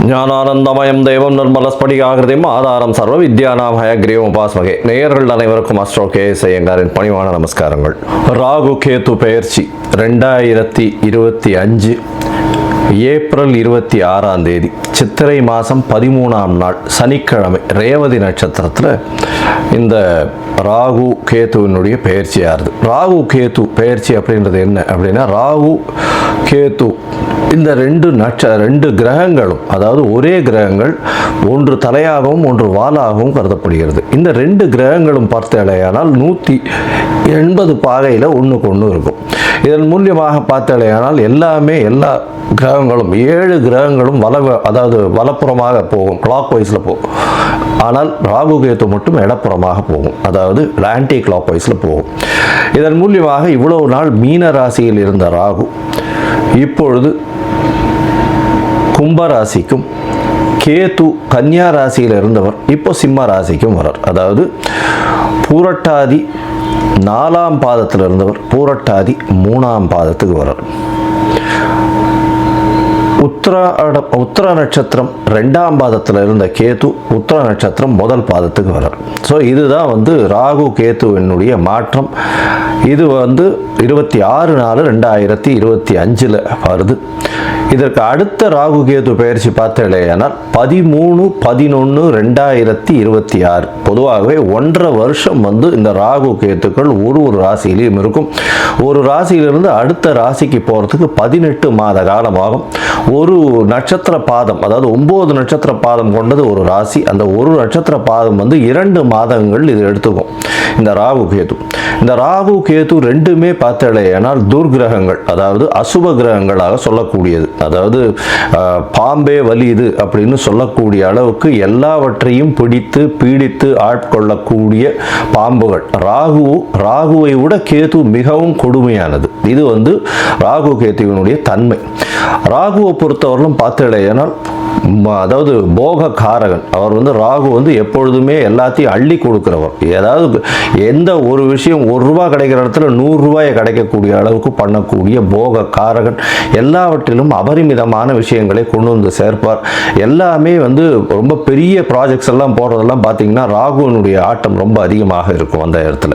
ஞானானந்தமயம் தெய்வம் நிர்மலஸ்படிகாகிருதியும் ஆதாரம் சர்வ வித்யானாம் ஹயக்ரீவம் உபாஸ்மகே. நேயர்கள் அனைவருக்கும் அஸ்ட்ரோ கேஎஸ் ஐயங்காரின் பணிவான நமஸ்காரங்கள். ராகு கேது பெயர்ச்சி 2025 ஏப்ரல் 26 சித்திரை மாதம் 13ஆம் நாள் சனிக்கிழமை ரேவதி நட்சத்திரத்தில் இந்த ராகு கேத்துவினுடைய பெயர்ச்சியாகுது. ராகு கேத்து பெயர்ச்சி அப்படின்றது என்ன அப்படின்னா, ராகு கேத்து இந்த ரெண்டு கிரகங்களும், அதாவது ஒரே கிரகங்கள், ஒன்று தலையாகவும் ஒன்று வாலாகவும் கருதப்படுகிறது. இந்த ரெண்டு கிரகங்களும் பார்த்தாலேயானால் 180 பாகையில் ஒன்றுக்கு ஒன்று இருக்கும். இதன் மூலியமாக பார்த்தாலேயானால் எல்லா கிரகங்களும் 7 கிரகங்களும் அதாவது வலப்புறமாக போகும், கிளாக் வைஸில் போகும். ஆனால் ராகு கேத்து மட்டும் இடப்புறமாக போகும், அதாவது ஆன்டி கிளாக் வைஸில் போகும். இதன் மூலியமாக இவ்வளவு நாள் மீன ராசியில் இருந்த ராகு இப்பொழுது கும்ப ராசிக்கும், கேது கன்னியா ராசியில் இருந்தவர் இப்போ சிம்ம ராசிக்கும் வரார். அதாவது பூரட்டாதி 4ஆம் பாதத்தில் இருந்தவர் பூரட்டாதி 3ஆம் பாதத்துக்கு வரார். உத்திர நட்சத்திரம் 2ஆம் பாதத்தில் இருந்த கேது உத்திர நட்சத்திரம் 1 பாதத்துக்கு வரார். ஸோ இதுதான் ராகு கேத்துவினுடைய மாற்றம். இது 26/4/2025 வருது. இதற்கு அடுத்த ராகு கேது பெயர்ச்சி பார்த்தேனால் 13/11/2026. பொதுவாகவே 1.5 வருஷம் இந்த ராகு கேத்துக்கள் ஒரு ராசியிலையும் இருக்கும். ஒரு ராசியிலிருந்து அடுத்த ராசிக்கு போகிறதுக்கு 18 மாத காலமாகும். ஒரு நட்சத்திர பாதம், அதாவது 9 நட்சத்திர பாதம் கொண்டது ஒரு ராசி. அந்த ஒரு நட்சத்திர பாதம் 2 மாதங்கள் இது எடுத்துக்கும். இந்த ராகு கேது ரெண்டுமே பார்த்தேனால் துர்கிரகங்கள், அதாவது அசுப கிரகங்களாக சொல்லக்கூடியது. அதாவது பாம்பே வலியுது அப்படின்னு சொல்லக்கூடிய அளவுக்கு எல்லாவற்றையும் பிடித்து பீடித்து ஆட்கொள்ளக்கூடிய பாம்புகள். ராகுவை விட கேது மிகவும் கொடுமையானது. இது ராகு கேத்துவினுடைய தன்மை. ராகுவை பொறுத்தவரையிலும் பார்த்தேனால் அதாவது போக காரகன். அவர் ராகு எப்பொழுதுமே எல்லாத்தையும் அள்ளி கொடுக்கிறவர். ஏதாவது எந்த ஒரு விஷயம் ₹1 கிடைக்கிற இடத்துல ₹100 கிடைக்கக்கூடிய அளவுக்கு பண்ணக்கூடிய போக காரகன். எல்லாவற்றிலும் அபரிமிதமான விஷயங்களை கொண்டு சேர்ப்பார். எல்லாமே ரொம்ப பெரிய ப்ராஜெக்ட்ஸ் எல்லாம் போடுறதெல்லாம் பார்த்தீங்கன்னா ராகுனுடைய ஆட்டம் ரொம்ப அதிகமாக இருக்கும் அந்த இடத்துல.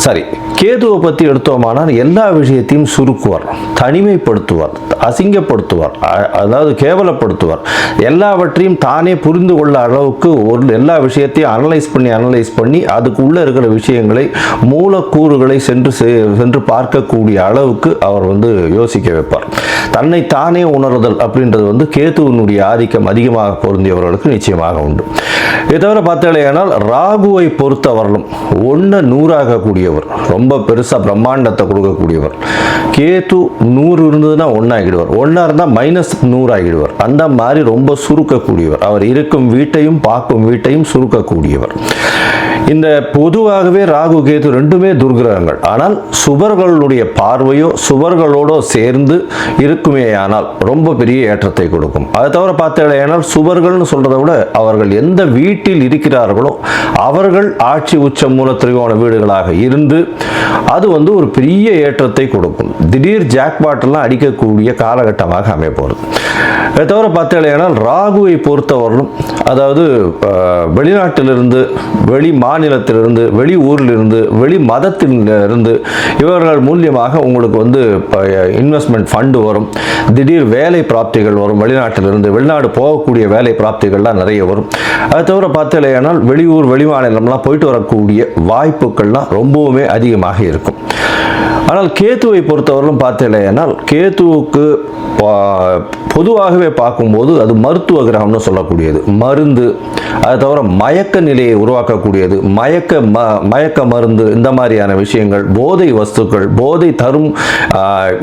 சரி, கேதுவை பற்றி எடுத்தோமானால் எல்லா விஷயத்தையும் சுருக்குவார், தனிமைப்படுத்துவார், அசிங்கப்படுத்துவார், அதாவது கேவலப்படுத்துவார். எல்லாவற்றையும் தானே புரிந்து கொள்ள அளவுக்கு எல்லா விஷயத்தையும் அனலைஸ் பண்ணி அதுக்குள்ளே இருக்கிற விஷயங்களை, மூலக்கூறுகளை சென்று பார்க்கக்கூடிய அளவுக்கு அவர் யோசிக்க வைப்பார். தன்னை தானே உணர்தல் அப்படின்றது கேதுவினுடைய ஆதிக்கம் அதிகமாக பொருந்தியவர்களுக்கு நிச்சயமாக உண்டு. இதை தவிர பார்த்தாலேயானால் ராகுவை பொறுத்தவரையிலும் 1 100 ரொம்ப பெருசாக பிரம்மாண்டத்தை கொடுக்கக்கூடியவர். கேது 100 இருந்ததுன்னா 1 ஆகிடுவார், 1 இருந்தால் -100 ஆகிடுவார். அந்த மாதிரி ரொம்ப சுருக்கக்கூடியவர். அவர் இருக்கும் வீட்டையும் பார்க்கும் வீட்டையும் சுருக்கக்கூடியவர். இந்த பொதுவாகவே ராகு கேது ரெண்டுமே துர்கிரகங்கள். ஆனால் சுபர்களுடைய பார்வையோ சுபர்களோடோ சேர்ந்து இருக்குமேயானால் ரொம்ப பெரிய ஏற்றத்தை கொடுக்கும். அதை தவிர பார்த்தேனால் சுபர்கள்னு சொல்றதை விட அவர்கள் எந்த வீட்டில் இருக்கிறார்களோ அவர்கள் ஆட்சி உச்ச மூல திரிகோண வீடுகளாக இருந்து அது ஒரு பெரிய ஏற்றத்தை கொடுக்கும். திடீர் ஜாக்பாட் எல்லாம் அடிக்கக்கூடிய காலகட்டமாக அமைப்போகிறது. அதை தவிர பார்த்தேனால் ராகுவை பொறுத்தவரையிலும், அதாவது வெளிநாட்டிலிருந்து, வெளி மாநிலத்திலிருந்து, வெளி ஊரிலிருந்து, வெளி மதத்திலிருந்து இவர்கள் மூலியமாக உங்களுக்கு இன்வெஸ்ட்மெண்ட் ஃபண்டு வரும். திடீர் வேலை பிராப்திகள் வரும். வெளிநாட்டிலிருந்து வெளிநாடு போகக்கூடிய வேலை பிராப்திகள்லாம் நிறைய வரும். அதை தவிர பார்த்தேனால் வெளியூர் வெளி மாநிலம்லாம் போயிட்டு வரக்கூடிய வாய்ப்புகள்லாம் ரொம்பவுமே அதிகமாக இருக்கும். ஆனால் கேத்துவை பொறுத்தவரையிலும் பார்த்தேனால் கேத்துவுக்கு பொதுவாகவே பார்க்கும்போது அது மருத்துவ கிரகம்னு சொல்லக்கூடியது. மருந்து, அதை தவிர மயக்க நிலையை உருவாக்கக்கூடியது. மயக்க மருந்து, இந்த மாதிரியான விஷயங்கள், போதை வஸ்துக்கள், போதை தரும்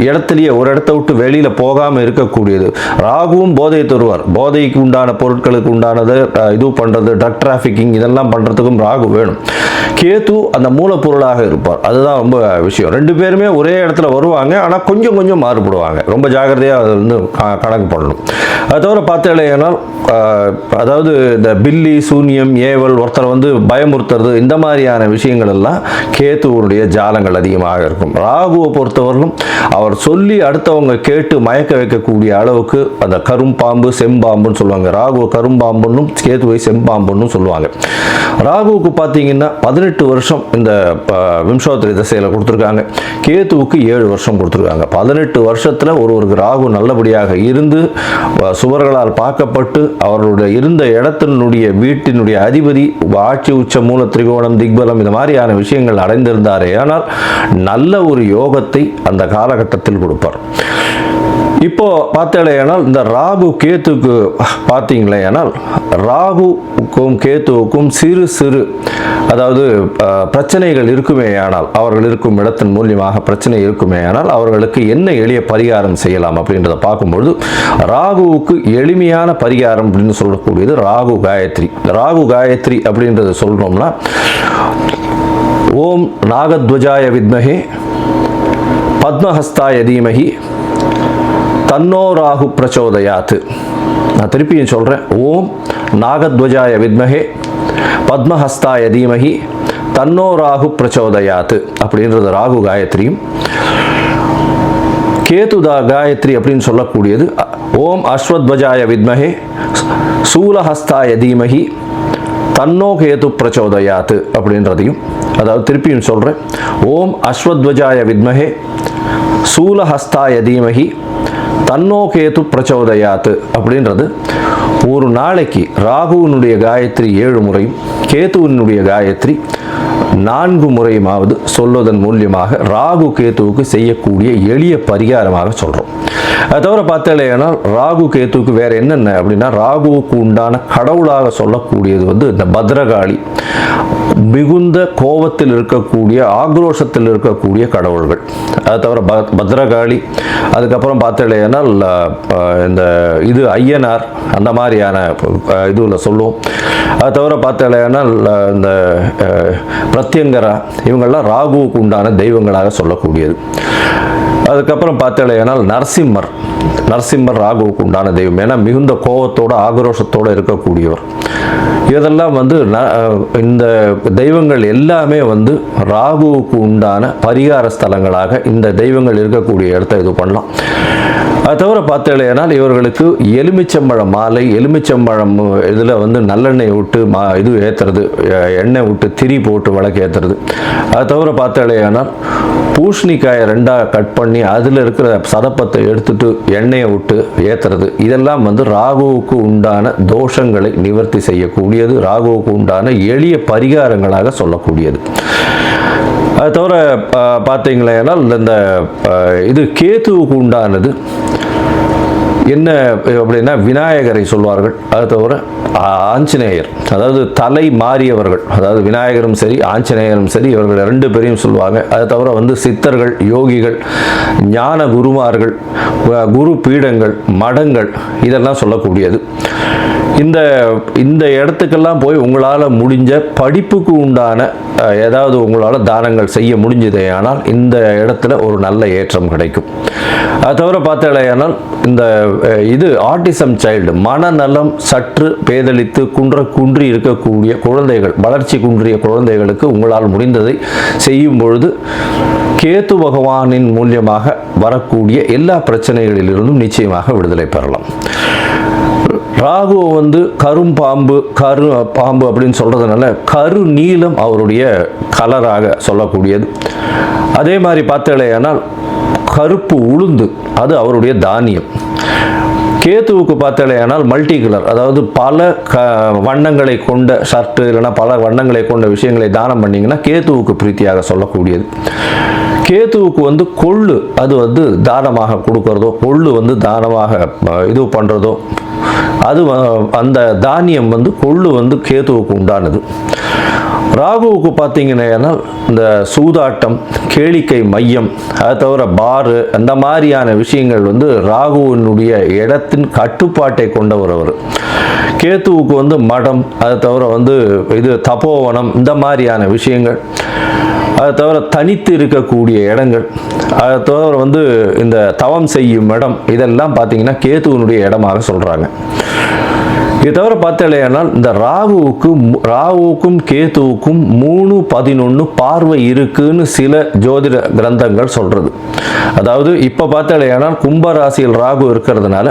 இடத்துலையே ஒரு இடத்த விட்டு வெளியில் போகாமல் இருக்கக்கூடியது. ராகுவும் போதை தருவார். போதைக்கு உண்டான பொருட்களுக்கு உண்டானது இது பண்ணுறது, ட்ரக் டிராஃபிக்கிங், இதெல்லாம் பண்ணுறதுக்கும் ராகு வேணும். கேது அந்த மூலப்பொருளாக இருப்பார். அதுதான் ரொம்ப விஷயம். 2 பேர் பேருமே ஒரே இடத்துல வருவாங்க, ஆனால் கொஞ்சம் கொஞ்சம் மாறுபடுவாங்க. ரொம்ப ஜாக்கிரதையாக அதை வந்து கணக்கு பண்ணணும். அது தவிர பார்த்தீங்கன்னா அதாவது இந்த பில்லி சூன்யம் ஏவல் ஒருத்தரை வந்து பயமுறுத்துறது இந்த மாதிரியான விஷயங்கள் எல்லாம் கேத்துவனுடைய ஜாலங்கள் அதிகமாக இருக்கும். ராகுவை பொறுத்தவரையிலும் அவர் சொல்லி அடுத்தவங்க கேட்டு மயக்க வைக்கக்கூடிய அளவுக்கு அந்த கரும்பாம்பு செம்பாம்புன்னு சொல்லுவாங்க. ராகுவை கரும்பாம்புன்னும் கேத்துவை செம்பாம்புன்னு சொல்லுவாங்க. ராகுவுக்கு பார்த்தீங்கன்னா 18 வருஷம் இந்த விம்சோத்தரி திசையில் கொடுத்துருக்காங்க. கேத்துவுக்கு 7 வருஷம் கொடுத்துருக்காங்க. 18 வருஷத்தில் ஒருவருக்கு ராகு நல்லபடியாக இருந்து சுவர்களால் பார்க்கப்பட்டு அவர்களுடைய இருந்த இடத்தினுடைய வீட்டினுடைய அதிபதி ஆட்சி உச்ச மூல திரிகோணம் திக்பலம் இந்த மாதிரியான விஷயங்கள் அடைந்திருந்தாரே ஆனால் நல்ல ஒரு யோகத்தை அந்த காலகட்டத்தில் கொடுப்பார். இப்போ பார்த்தேனால் இந்த ராகு கேத்துக்கு பார்த்தீங்களேனால் ராகுக்கும் கேத்துவுக்கும் சிறு சிறு அதாவது பிரச்சனைகள் இருக்குமே ஆனால் அவர்கள் இருக்கும் இடத்தின் மூலியமாக பிரச்சனை இருக்குமே ஆனால் அவர்களுக்கு என்ன எளிய பரிகாரம் செய்யலாம் அப்படின்றத பார்க்கும்பொழுது ராகுவுக்கு எளிமையான பரிகாரம் அப்படின்னு சொல்லக்கூடியது ராகு காயத்ரி. ராகு காயத்ரி அப்படின்றத சொல்றோம்னா ஓம் நாகத்வஜாய வித்மஹே பத்மஹஸ்தாய தீமஹி தன்னோ ராகு பிரச்சோதயாத். நான் திருப்பியும் சொல்கிறேன். ஓம் நாகத்வஜாய வித்மஹே பத்மஹஸ்தாய தீமஹி தன்னோ ராகு பிரச்சோதயாத் அப்படின்றது ராகு காயத்ரியும். கேதுதா காயத்ரி அப்படின்னு சொல்லக்கூடியது ஓம் அஸ்வத்வஜாய வித்மஹே சூலஹஸ்தாய தீமஹி தன்னோ கேது பிரச்சோதயாத் அப்படின்றதையும், அதாவது திருப்பியும் சொல்கிறேன். ஓம் அஸ்வத்வஜாய வித்மஹே சூலஹஸ்தாய தீமஹி தன்னோ கேது பிரச்சோதயாத் அப்படின்றது ஒரு நாளைக்கு ராகுவினுடைய காயத்ரி 7 முறையும் கேதுவினுடைய காயத்ரி 4 முறையுமாவது சொல்வதன் மூலியமாக ராகு கேத்துவுக்கு செய்யக்கூடிய எளிய பரிகாரமாக சொல்கிறோம். அது தவிர பார்த்தேன்னா ராகு கேத்துவுக்கு வேறு என்னென்ன அப்படின்னா ராகுவுக்கு உண்டான கடவுளாக சொல்லக்கூடியது வந்து இந்த பத்ரகாளி, மிகுந்த கோபத்தில் இருக்கக்கூடிய ஆக்ரோஷத்தில் இருக்கக்கூடிய கடவுள்கள். அது தவிர பத்ரகாளி, அதுக்கப்புறம் பார்த்தேன்னா இந்த இது ஐயனார் அந்த மாதிரியான இதுவில் சொல்லுவோம். அது தவிர பார்த்தேன்னா இந்த பிரத்யங்கரா இவங்கள்லாம் ராகுவுக்கு உண்டான தெய்வங்களாக சொல்லக்கூடியது. அதுக்கப்புறம் பார்த்தேனால் நரசிம்மர் ராகுவுக்கு உண்டான தெய்வம். ஏன்னா மிகுந்த கோபத்தோடு ஆக்ரோஷத்தோடு இருக்கக்கூடியவர். இதெல்லாம் வந்து இந்த தெய்வங்கள் எல்லாமே வந்து ராகுவுக்கு உண்டான பரிகார ஸ்தலங்களாக இந்த தெய்வங்கள் இருக்கக்கூடிய இடத்த இது பண்ணலாம். அது தவிர பார்த்தேனால் இவர்களுக்கு எலுமிச்சம்பழம் மாலை, எலுமிச்சம்பழம் இதில் வந்து நல்லெண்ணெய் விட்டு இது ஏற்றுறது, எண்ணெய் விட்டு திரி போட்டு விளக்கு ஏற்றுறது. அது தவிர பார்த்தேனால் பூசணிக்காயை 2ஆக கட் பண்ணி அதில் இருக்கிற சதப்பத்தை எடுத்துட்டு எண்ணெயை விட்டு ஏற்றுறது. இதெல்லாம் வந்து ராகுவுக்கு உண்டான தோஷங்களை நிவர்த்தி செய்யக்கூடியது, ராகுவுக்கு உண்டான எளிய பரிகாரங்களாக சொல்லக்கூடியது. அது தவிர பார்த்தீங்களேனா இந்த இது கேத்துவுக்கு உண்டானது என்ன அப்படின்னா விநாயகரை சொல்வார்கள். அது தவிர ஆஞ்சநேயர், அதாவது தலை மாறியவர்கள், அதாவது விநாயகரும் சரி ஆஞ்சநேயரும் சரி இவர்கள் 2 பேரையும் சொல்லுவாங்க. அது தவிர வந்து சித்தர்கள், யோகிகள், ஞான குருமார்கள், குரு பீடங்கள், மடங்கள் இதெல்லாம் சொல்லக்கூடியது. இந்த இடத்துக்கெல்லாம் போய் உங்களால் முடிஞ்ச படிப்புக்கு உண்டான ஏதாவது உங்களால் தானங்கள் செய்ய முடிஞ்சதே ஆனால் இந்த இடத்துல ஒரு நல்ல ஏற்றம் கிடைக்கும். அது தவிர பார்த்தேனால் இந்த இது ஆட்டிசம் சைல்டு, மனநலம் சற்று பேதலித்து குன்றி இருக்கக்கூடிய குழந்தைகள், வளர்ச்சி குன்றிய குழந்தைகளுக்கு உங்களால் முடிந்ததை செய்யும் பொழுது கேத்து பகவானின் மூலியமாக வரக்கூடிய எல்லா பிரச்சனைகளிலிருந்தும் நிச்சயமாக விடுதலை பெறலாம். ராகு வந்து பாம்பு அப்படின்னு சொல்றதுனால கரு நீலம் அவருடைய கலராக சொல்லக்கூடியது. அதே மாதிரி பார்த்தேனால் கருப்பு உளுந்து அது அவருடைய தானியம். கேத்துவுக்கு பார்த்தேனால் மல்டி கலர், அதாவது பல வண்ணங்களை கொண்ட ஷர்ட்டு இல்லைன்னா பல வண்ணங்களை கொண்ட விஷயங்களை தானம் பண்ணிங்கன்னா கேத்துவுக்கு பிரீத்தியாக சொல்லக்கூடியது. கேத்துவுக்கு வந்து கொள்ளு அது வந்து தானமாக கொடுக்கறதோ, கொள்ளு வந்து தானமாக இது பண்ணுறதோ, அது அந்த தானியம் வந்து கொள்ளு வந்து கேத்துவுக்கு உண்டானது. ராகுவுக்கு பார்த்தீங்கன்னா இந்த சூதாட்டம், கேளிக்கை மையம், அதை தவிர பாரு அந்த மாதிரியான விஷயங்கள் வந்து ராகுவினுடைய இடத்தின் கட்டுப்பாட்டை கொண்டவர் அவர். கேத்துவுக்கு வந்து மடம், அதை தவிர வந்து இது தபோவனம் இந்த மாதிரியான விஷயங்கள். அதை தவிர தனித்து இருக்கக்கூடிய இடங்கள், அதை தவிர வந்து இந்த தவம் செய்யும் இடம், இதெல்லாம் பார்த்தீங்கன்னா கேதுவனுடைய இடமாக சொல்கிறாங்க. இது தவிர பார்த்தலையானால் இந்த ராகுவுக்கும் கேதுவுக்கும் 3-11 பார்வை இருக்குன்னு சில ஜோதிட கிரந்தங்கள் சொல்கிறது. அதாவது இப்போ பார்த்தலையானால் கும்பராசியில் ராகு இருக்கிறதுனால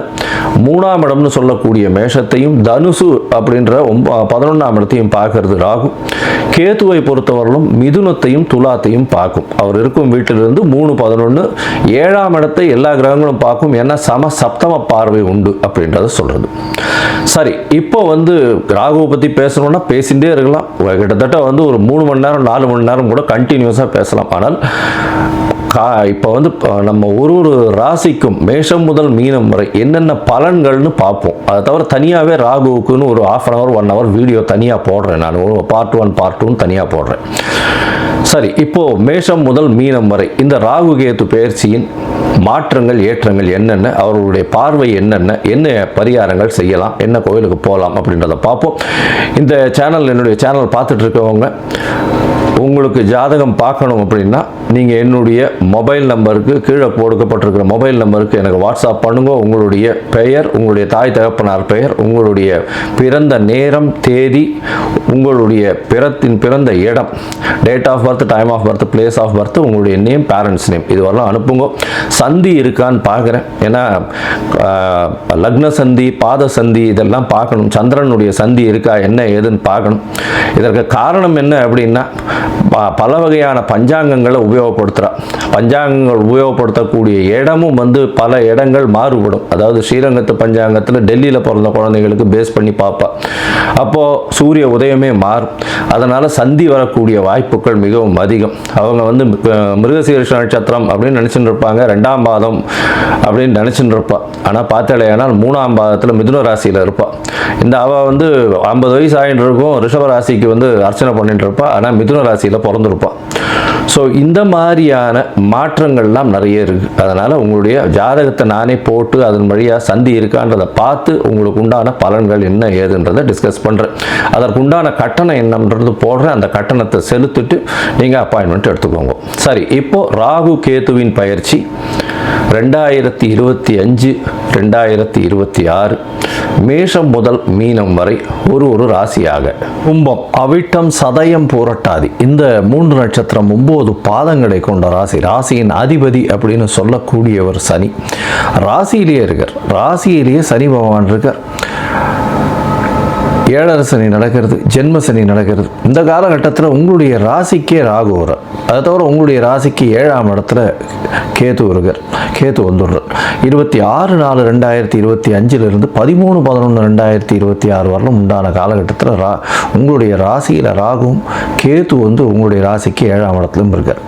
3ஆம் இடம்னு சொல்லக்கூடிய மேஷத்தையும் தனுசு அப்படின்ற 11ஆம் இடத்தையும் பார்க்கறது ராகு. கேதுவை பொறுத்தவரையிலும் மிதுனத்தையும் துலாத்தையும் பார்க்கும். அவர் இருக்கும் வீட்டிலிருந்து 3-11 7ஆம் இடத்தை எல்லா கிரகங்களும் பார்க்கும். ஏன்னா சப்தம பார்வை உண்டு அப்படின்றத சொல்கிறது. சரி, இப்போ வந்து ராகுவை பற்றி பேசணும்னா பேசிகிட்டே இருக்கலாம். கிட்டத்தட்ட வந்து ஒரு 3 மணி நேரம் 4 மணி நேரம் கூட கண்டினியூஸாக பேசலாம். ஆனால் இப்போ வந்து நம்ம ஒரு ராசிக்கும் மேஷம் முதல் மீனம் வரை என்னென்ன பலன்கள்னு பார்ப்போம். அதை தவிர தனியாகவே ராகுவுக்குன்னு ஒரு 1/2 hour 1 hour வீடியோ தனியாக போடுறேன். நான் பார்ட் 1 பார்ட் 2 தனியாக போடுறேன். சரி, இப்போ மேஷம் முதல் மீனம் வரை இந்த ராகு கேது பெயர்ச்சியின் மாற்றங்கள் ஏற்றங்கள் என்னென்ன, அவர்களுடைய பார்வை என்னென்ன, என்ன பரிகாரங்கள் செய்யலாம், என்ன கோயிலுக்கு போகலாம் அப்படின்றத பார்ப்போம். இந்த சேனல், என்னுடைய சேனல் பார்த்துட்டு இருக்கவங்க உங்களுக்கு ஜாதகம் பார்க்கணும் அப்படின்னா நீங்கள் என்னுடைய மொபைல் நம்பருக்கு, கீழே கொடுக்கப்பட்டிருக்கிற மொபைல் நம்பருக்கு எனக்கு வாட்ஸ்அப் பண்ணுங்க. உங்களுடைய பெயர், உங்களுடைய தாய் தகப்பனார் பெயர், உங்களுடைய பிறந்த நேரம், தேதி, உங்களுடைய பிறந்த இடம், date of birth, time of birth, place of birth, உங்களுடைய நேம், பேரண்ட்ஸ் நேம், இதுவரெல்லாம் அனுப்புங்க. சந்தி இருக்கான்னு பார்க்குறேன். ஏன்னா லக்ன சந்தி, பாத சந்தி இதெல்லாம் பார்க்கணும். சந்திரனுடைய சந்தி இருக்கா, என்ன ஏதுன்னு பார்க்கணும். இதற்கு காரணம் என்ன அப்படின்னா பல வகையான பஞ்சாங்கங்களை உபயோகப்படுத்துகிறார். பஞ்சாங்கங்கள் உபயோகப்படுத்தக்கூடிய இடமும் வந்து பல இடங்கள் மாறுபடும். அதாவது ஸ்ரீரங்கத்து பஞ்சாங்கத்தில் டெல்லியில் பிறந்த குழந்தைகளுக்கு பேஸ் பண்ணி பார்ப்பா. அப்போது சூரிய உதயமே மாறும். அதனால் சந்தி வரக்கூடிய வாய்ப்புகள் மிகவும் அதிகம். அவங்க வந்து மிருகசீரிஷ நட்சத்திரம் அப்படின்னு நினச்சிட்டு இருப்பாங்க, 2ஆம் பாதம் அப்படின்னு நினச்சிட்டு இருப்பாள். ஆனால் பார்த்தாலேயானால் 3ஆம் பாதத்தில் மிதுன ராசியில் இருப்பாள். இந்த அவள் வந்து 50 வயசு ஆகிட்டு இருக்கும், ரிஷப ராசிக்கு வந்து அர்ச்சனை பண்ணிட்டு இருப்பாள். ஆனால் மிதுன ராசியில் பிறந்திருப்பாள். ஸோ இந்த மாதிரியான மாற்றங்கள்லாம் நிறைய இருக்குது. அதனால் உங்களுடைய ஜாதகத்தை நானே போட்டு அதன் வழியாக சந்தி இருக்கான்றதை பார்த்து உங்களுக்கு உண்டான பலன்கள் என்ன ஏதுன்றதை டிஸ்கஸ் பண்ணுறேன். அதற்குண்டான கட்டணம் என்னன்றது போடுறேன். அந்த கட்டணத்தை செலுத்திட்டு நீங்கள் அப்பாயின்மெண்ட் எடுத்துக்கோங்க. சரி, இப்போது ராகு கேதுவின் பயிற்சி 2025 2026 மேஷம் முதல் மீனம் வரை ஒரு ராசியாக. கும்பம், அவிட்டம், சதயம், பூரட்டாதி இந்த 3 நட்சத்திரம் 9 பாதங்களை கொண்ட ராசி. ராசியின் அதிபதி அப்படின்னு சொல்லக்கூடியவர் சனி. ராசியிலேயே இருக்கார். ராசியிலேயே சனி பகவான் இருக்கார். 7 சனி நடக்கிறது, ஜென்ம சனி நடக்கிறது. இந்த காலகட்டத்தில் உங்களுடைய ராசிக்கே ராகு வரார். அதை தவிர உங்களுடைய ராசிக்கு 7ஆம் இடத்துல கேது வருகிறார். கேது வந்துடுறார். 26/4/2025 13/11/2026 வரலும் உண்டான காலகட்டத்தில் உங்களுடைய ராசியில் ராகுவும் கேது வந்து உங்களுடைய ராசிக்கு 7ஆம் இடத்துலையும் இருக்கார்.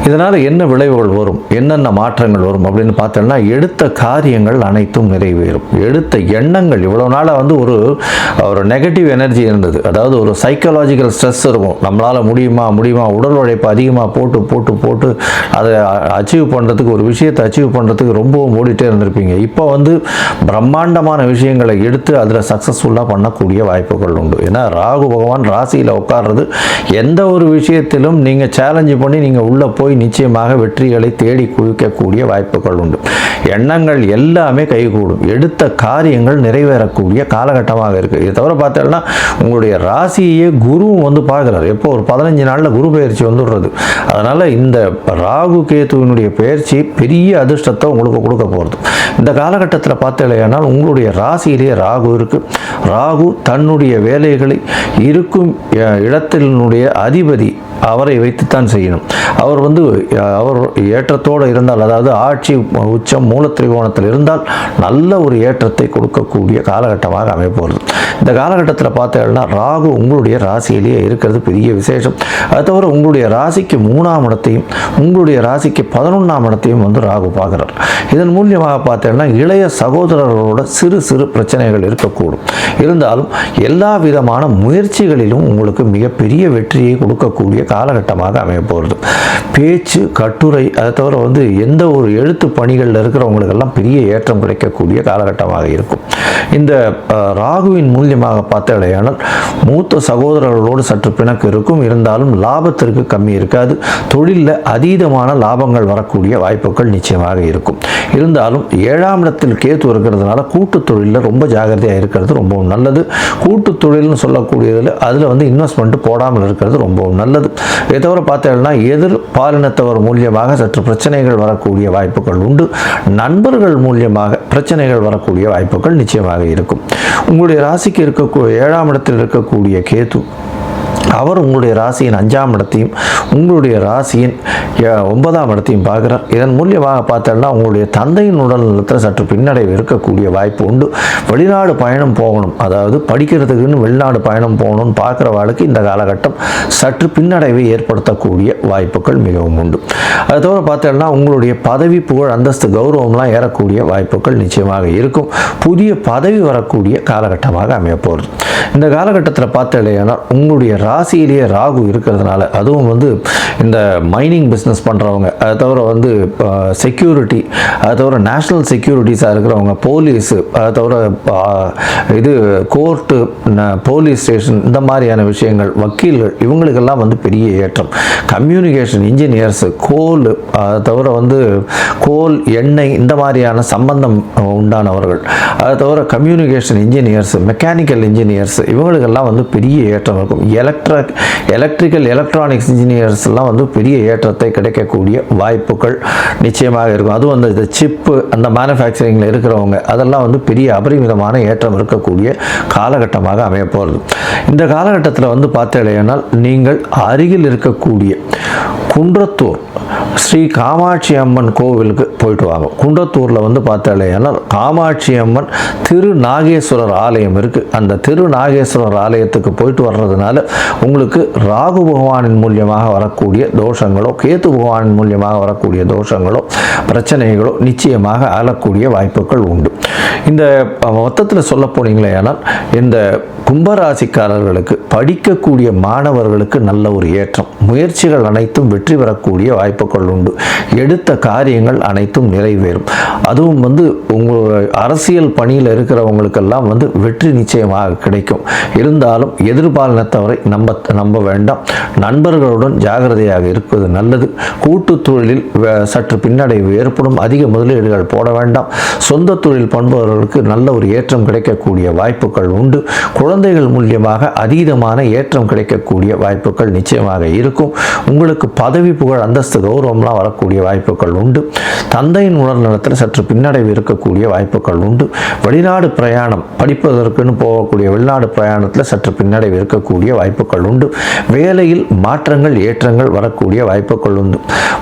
இதனால் என்ன விளைவுகள் வரும், என்னென்ன மாற்றங்கள் வரும் அப்படின்னு பார்த்தோம்னா, எடுத்த காரியங்கள் அனைத்தும் நிறைவேறும். எடுத்த எண்ணங்கள், இவ்வளோ நாளாக வந்து ஒரு நெகட்டிவ் எனர்ஜி இருந்தது. அதாவது ஒரு சைக்காலஜிக்கல் ஸ்ட்ரெஸ் இருக்கும். நம்மளால் முடியுமா உடல் உழைப்பு அதிகமாக போட்டு அதை அச்சீவ் பண்ணுறதுக்கு, ஒரு விஷயத்தை அச்சீவ் பண்ணுறதுக்கு ரொம்பவும் ஓடிட்டே இருந்திருப்பீங்க. இப்போ வந்து பிரம்மாண்டமான விஷயங்களை எடுத்து அதில் சக்ஸஸ்ஃபுல்லாக பண்ணக்கூடிய வாய்ப்புகள் உண்டு. ஏன்னா ராகு பகவான் ராசியில் உட்கார்றது எந்த ஒரு விஷயத்திலும் நீங்கள் சேலஞ்சு பண்ணி நீங்கள் உள்ளே போய் நிச்சயமாக வெற்றிகளை தேடி குவிக்கக்கூடிய வாய்ப்புகள் உண்டு. எண்ணங்கள் எல்லாமே கைகூடும். எடுத்த காரியங்கள் நிறைவேறக்கூடிய காலகட்டமாக இருக்குது. இதை தவிர பார்த்தோம்னா உங்களுடைய ராசியே குருவும் வந்து பார்க்குறாரு. எப்போ ஒரு 15 நாளில் குரு பயிற்சி வந்துடுறது. அதனால் இந்த ராகு கேதுவினுடைய பயிற்சி பெரிய அதிர்ஷ்டத்தை உங்களுக்கு கொடுக்க போகிறது. இந்த காலகட்டத்தில் பார்த்தீங்கன்னா உங்களுடைய ராசியிலேயே ராகு இருக்குது. ராகு தன்னுடைய வேலைகளை இருக்கும் இடத்தினுடைய அதிபதி அவரை வைத்துத்தான் செய்யணும். அவர் வந்து அவர் ஏற்றத்தோடு இருந்தால், அதாவது ஆட்சி உச்சம் மூலத்திரிகோணத்தில் இருந்தால் நல்ல ஒரு ஏற்றத்தை கொடுக்கக்கூடிய காலகட்டமாக அமைப்போகிறது. இந்த காலகட்டத்தில் பார்த்தீங்கன்னா ராகு உங்களுடைய ராசியிலேயே இருக்கிறது பெரிய விசேஷம். அது தவிர உங்களுடைய ராசிக்கு 3ஆம் இடத்தையும் உங்களுடைய ராசிக்கு 11ஆம் இடத்தையும் வந்து ராகு பார்க்குறார். இதன் மூலியமாக பார்த்தீங்கன்னா இளைய சகோதரர்களோட சிறு பிரச்சனைகள் இருக்கக்கூடும். இருந்தாலும் எல்லா விதமான முயற்சிகளிலும் உங்களுக்கு மிகப்பெரிய வெற்றியை கொடுக்கக்கூடிய காலகட்டமாக அமைய போகிறது. பேச்சு, கட்டுரை, அதை தவிர வந்து எந்த ஒரு எழுத்து பணிகளில் இருக்கிறவங்களுக்கெல்லாம் பெரிய ஏற்றம் கிடைக்கக்கூடிய காலகட்டமாக இருக்கும். இந்த ராகுவின் மூலியமாக பார்த்தாலேயானால் மூத்த சகோதரர்களோடு சற்று பிணக்கு இருக்கும். இருந்தாலும் லாபத்திற்கு கம்மி இருக்காது. தொழிலில் அதீதமான லாபங்கள் வரக்கூடிய வாய்ப்புகள் நிச்சயமாக இருக்கும். இருந்தாலும் 7ஆம் இடத்தில் கேத்து இருக்கிறதுனால கூட்டு தொழிலில் ரொம்ப ஜாகிரதையாக இருக்கிறது ரொம்பவும் நல்லது. கூட்டு தொழில்னு சொல்லக்கூடியதில் அதில் வந்து இன்வெஸ்ட்மெண்ட் போடாமல் இருக்கிறது ரொம்பவும் நல்லது. இதை தவிர பார்த்தீங்கன்னா எதிர் பாலினத்தவர் மூலியமாக சற்று பிரச்சனைகள் வரக்கூடிய வாய்ப்புகள் உண்டு. நண்பர்கள் மூலியமாக பிரச்சனைகள் வரக்கூடிய வாய்ப்புகள் நிச்சயமாக இருக்கும். உங்களுடைய ராசிக்கு இருக்கக்கூடிய 7ஆம் இடத்தில் இருக்கக்கூடிய கேது அவர் உங்களுடைய ராசியின் 5ஆம் இடத்தையும் உங்களுடைய ராசியின் 9ஆம் இடத்தையும் பார்க்குறார். இதன் மூலியமாக பார்த்தோம்னா உங்களுடைய தந்தையின் உடல் நலத்தில் சற்று பின்னடைவு இருக்கக்கூடிய வாய்ப்பு உண்டு. வெளிநாடு பயணம் போகணும், அதாவது படிக்கிறதுக்குன்னு வெளிநாடு பயணம் போகணும்னு பார்க்குறவாளுக்கு இந்த காலகட்டம் சற்று பின்னடைவை ஏற்படுத்தக்கூடிய வாய்ப்புகள் மிகவும் உண்டு. அது தவிர பார்த்தோம்னா உங்களுடைய பதவி, புகழ், அந்தஸ்து, கௌரவம்லாம் ஏறக்கூடிய வாய்ப்புகள் நிச்சயமாக இருக்கும். புதிய பதவி வரக்கூடிய காலகட்டமாக அமைய போகிறது. இந்த காலகட்டத்தில் பார்த்தீங்கன்னா உங்களுடைய ராசியிலேயே ராகு இருக்கிறதுனால, அதுவும் வந்து இந்த மைனிங் பிஸ்னஸ் பண்ணுறவங்க, அதை தவிர வந்து செக்யூரிட்டி, அதை தவிர நேஷ்னல் செக்யூரிட்டிஸாக இருக்கிறவங்க, போலீஸு, அதை தவிர இது கோர்ட்டு, போலீஸ் ஸ்டேஷன், இந்த மாதிரியான விஷயங்கள், வக்கீல்கள், இவங்களுக்கெல்லாம் வந்து பெரிய ஏற்றம். கம்யூனிகேஷன் இன்ஜினியர்ஸ், கோல், அதை தவிர வந்து கோல், எண்ணெய், இந்த மாதிரியான சம்பந்தம் உண்டானவர்கள், அதை தவிர கம்யூனிகேஷன் இன்ஜினியர்ஸ், மெக்கானிக்கல் இன்ஜினியர்ஸ், இவங்களுக்கெல்லாம் வந்து பெரிய ஏற்றம் இருக்கும். எலக்ட்ரிக்கல் எலக்ட்ரானிக்ஸ் இன்ஜினியர்ஸ் எல்லாம் வந்து பெரிய ஏற்றத்தை கிடைக்கக்கூடிய வாய்ப்புகள் நிச்சயமாக இருக்கும். அதுவும் அந்த இந்த சிப்பு, அந்த மேனுஃபேக்சரிங்கில் இருக்கிறவங்க, அதெல்லாம் வந்து பெரிய அபரிமிதமான ஏற்றம் இருக்கக்கூடிய காலகட்டமாக அமைய போகிறது. இந்த காலகட்டத்தில் வந்து பார்த்தீங்கன்னா நீங்கள் அருகில் இருக்கக்கூடிய குன்றத்தூர் ஸ்ரீ காமாட்சி அம்மன் கோவிலுக்கு போயிட்டு வாங்க. குன்றத்தூரில் வந்து பார்த்தாலேன்னா காமாட்சி அம்மன் திருநாகேஸ்வரர் ஆலயம் இருக்குது. அந்த திருநாகேஸ்வரர் ஆலயத்துக்கு போயிட்டு வர்றதுனால உங்களுக்கு ராகு பகவானின் மூலியமாக வரக்கூடிய தோஷங்களோ, கேத்து பகவானின் மூலியமாக வரக்கூடிய தோஷங்களோ, பிரச்சனைகளோ நிச்சயமாக அழக்கூடிய வாய்ப்புகள் உண்டு. இந்த மொத்தத்தில் சொல்ல போனீங்களே ஆனால் இந்த கும்பராசிக்காரர்களுக்கு, படிக்கக்கூடிய மாணவர்களுக்கு நல்ல ஒரு ஏற்றம். முயற்சிகள் அனைத்தும் வெற்றி பெறக்கூடிய வாய்ப்புகள் உண்டு. எடுத்த காரியங்கள் அனைத்தும் நிறைவேறும். அதுவும் வந்து உங்கள் அரசியல் பணியில் இருக்கிறவங்களுக்கெல்லாம் வந்து வெற்றி நிச்சயமாக கிடைக்கும். இருந்தாலும் எதிர்பாலினத்தவரை நம்ப வேண்டாம். நண்பர்களுடன் ஜாகிரதையாக இருப்பது நல்லது. கூட்டு தொழிலில் சற்று பின்னடைவு ஏற்படும். அதிக முதலீடுகள் போட வேண்டாம். சொந்த தொழில் பண்பவர்களுக்கு நல்ல ஒரு ஏற்றம் கிடைக்கக்கூடிய வாய்ப்புகள் உண்டு. குழந்தைகள் மூலியமாக அதீதமான ஏற்றம் கிடைக்கக்கூடிய வாய்ப்புகள் நிச்சயமாக இருக்கும். உங்களுக்கு பதவி, புகழ், அந்தஸ்து, கௌரவம்லாம் வரக்கூடிய வாய்ப்புகள் உண்டு. தந்தையின் உடல் நலத்தில் சற்று பின்னடைவு இருக்கக்கூடிய வாய்ப்புகள் உண்டு. வெளிநாடு பிரயாணம், படிப்பதற்குன்னு போகக்கூடிய வெளிநாடு பிரயாணத்தில் சற்று பின்னடைவு இருக்கக்கூடிய வாய்ப்புகள் உண்டு. வேலையில் மாற்றங்கள், ஏற்றங்கள் வரக்கூடிய வாய்ப்புகள் உண்டு.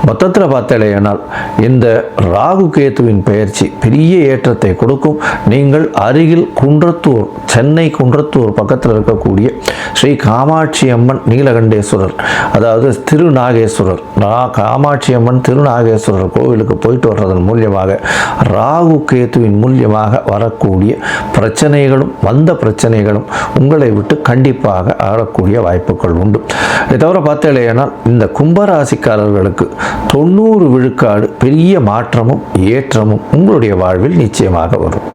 மொத்தத்தில் பார்த்தேனால் இந்த ராகு கேத்துவின் பெயர்ச்சி பெரிய ஏற்றத்தை கொடுக்கும். நீங்கள் அருகில் குன்றத்தூர், சென்னை குன்றத்தூர் பக்கத்தில் இருக்கக்கூடிய ஸ்ரீ காமாட்சி அம்மன் நீலகண்டேஸ்வரர், அதாவது திருநாகேஸ்வரர், காமாட்சி அம்மன் திருநாகேஸ்வரர் கோவிலுக்கு போயிட்டு வர்றதன் மூலியமாக ராகு கேத்துவின் மூலியமாக வரக்கூடிய பிரச்சனைகளும், வந்த பிரச்சனைகளும் உங்களை விட்டு கண்டிப்பாக ஆளக்கூடிய வாய்ப்புகள் உண்டு. இதை தவிர பார்த்தேனால் இந்த கும்பராசிக்காரர்களுக்கு 90 விழுக்காடு பெரிய மாற்றமும் ஏற்றமும் உங்களுடைய வாழ்வில் நிச்சயமாக வரும்.